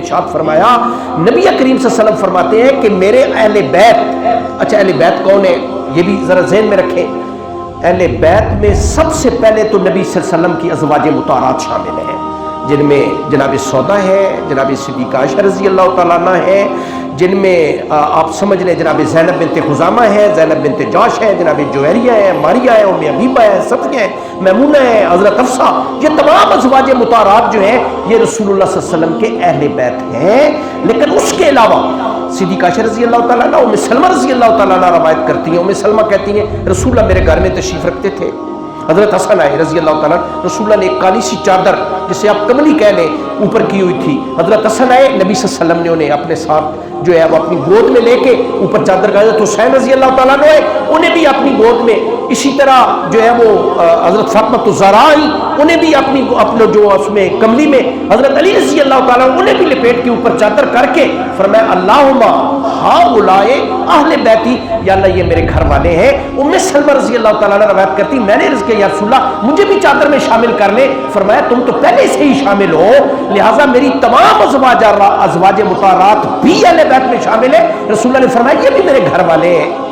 ارشاد فرمایا، نبی کریم صلی اللہ علیہ وسلم فرماتے ہیں کہ میرے اہل بیت، اچھا اہل بیت کون ہے یہ بھی ذرا ذہن میں رکھیں، اہل بیت میں سب سے پہلے تو نبی صلی اللہ علیہ وسلم کی ازواج مطہرات شامل ہیں، جن میں جناب سودا ہے، جناب صدیقہ عائشہ رضی اللہ تعالیٰ عنہ ہے، جن میں آپ سمجھ لیں جناب زینب بنت خزامہ ہے، زینب بنت جوش ہے، جناب جویریہ ہے، ماریہ ہے، ام حبیبہ ہے، صفیہ ہے، میمونہ ہے، حضرت حفصہ، یہ تمام ازواج مطہرات جو ہیں یہ رسول اللہ صلی اللہ علیہ وسلم کے اہل بیت ہیں۔ لیکن اس کے علاوہ صدیقہ عائشہ رضی اللہ تعالیٰ عنہ، ام سلمہ رضی اللہ تعالیٰ عنہ روایت کرتی ہیں، ام سلمہ کہتی ہیں رسول اللہ میرے گھر میں تشریف رکھتے تھے، حضرت حسن آئے رضی اللہ تعالیٰ، رسول اللہ نے ایک کالی سی چادر جسے آپ کملی کہہ لیں اوپر کی ہوئی تھی، حضرت حسن آئے، نبی صلی اللہ علیہ وسلم نے انہیں اپنے ساتھ جو ہے وہ اپنی گود میں لے کے اوپر چادر کا، حضرت حسین رضی اللہ تعالیٰ نے انہیں بھی اپنی گود میں، اسی طرح جو ہے وہ حضرت فاطمہ الزہرا آئی، انہیں بھی اپنے جو اس میں کملی میں، حضرت علی رضی اللہ تعالیٰ انہیں بھی لپیٹ کے اوپر چادر کر کے فرمایا اللہم ہؤلاء اہل بیتی، یا اللہ یہ میرے گھر والے ہیں۔ ام سلمہ رضی اللہ تعالیٰ نے روایت کرتی میں نے عرض کیا یا رسول اللہ مجھے بھی چادر میں شامل کر لیں، فرمایا تم تو پہلے سے ہی شامل ہو، لہٰذا میری تمام ازواج مطہرات بھی اہل بیت میں شامل ہے۔ رسول اللہ نے فرمایا یہ بھی میرے گھر والے ہیں۔